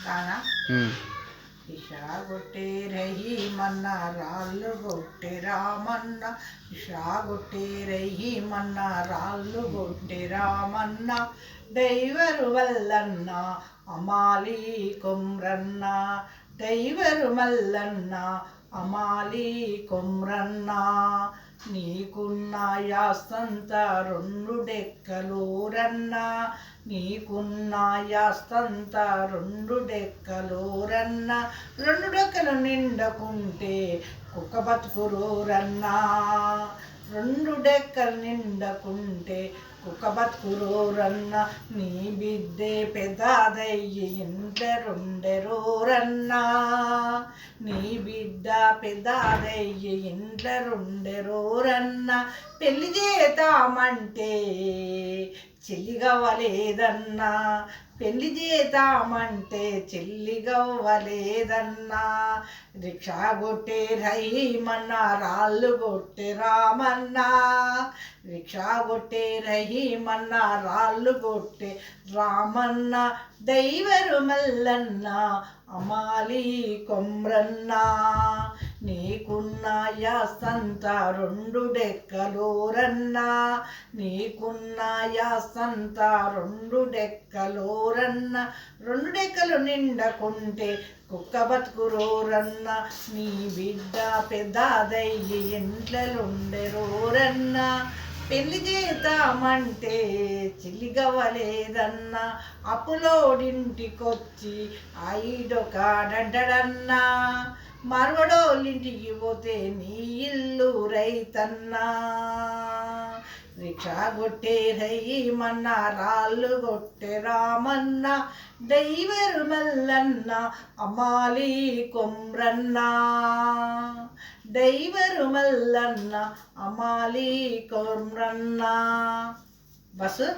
రానా ఇషా కొట్టే రహీమన్న రాళ్ళు కొట్టే రామన్న ఇషా కొట్టే రహీమన్న రాళ్ళు కొట్టే రామన్న దైవరు వల్లన్న అమాలి కొమ్రన్న దైవరు మల్లన్న అమాలి కొమ్రన్న నీకున్న యాస్తంత రెండు డెక్కలూరన్నా నీకున్న యాస్తంత రెండు డెక్కలూరన్నా రెండు డెక్కలు నిండకుంటే కుక్క బతుకురూరన్నా రెండు డెక్కలు నిండకుంటే కుక్క బతుకురూరన్న నీ బిడ్డే పెదాదయ్యి ఇంట్లరుండెరూరన్నా నీ బిడ్డ పెదాదయ్యి ఇంట్లరుండెరూరన్నా పెళ్లి చేతామంటే చెల్లిగవ్వలేదన్నా పెళ్లి చేద్దామంటే చెల్లిగవ్వలేదన్నా రిక్షా కొట్టే రహీమన్నా రాళ్ళు కొట్టే రామన్నా రిక్షా కొట్టే రహీమన్నా రాళ్ళు కొట్టే రామన్న దైవరు మల్లన్న అమాలి కొమ్రన్నా నీకున్న యాసంత రెండు డెక్కలూరన్నా నీకున్న యాసంత రెండు డెక్కలూరన్నా రెండు డెక్కలు నిండకుంటే కుక్క బతుకురోరన్నా నీ బిడ్డ పెద్దదయ్యి ఇంట్లలుండెరోరన్నా పెళ్లి చేద్దామంటే చిల్లిగవ్వలేదన్నా అప్పులోడింటికొచ్చి ఐడొకాడంటడన్నా మరవడోళ్ళింటికి పోతే నీ ఇల్లు రైతన్నా రిక్షా కొట్టే రహీమన్నా రాళ్ళు కొట్టే రామన్నా దైవరు మల్లన్న అమాలి కొమ్రన్నా దైవరు మల్లన్న అమాలి కొమ్రన్నా బస్సు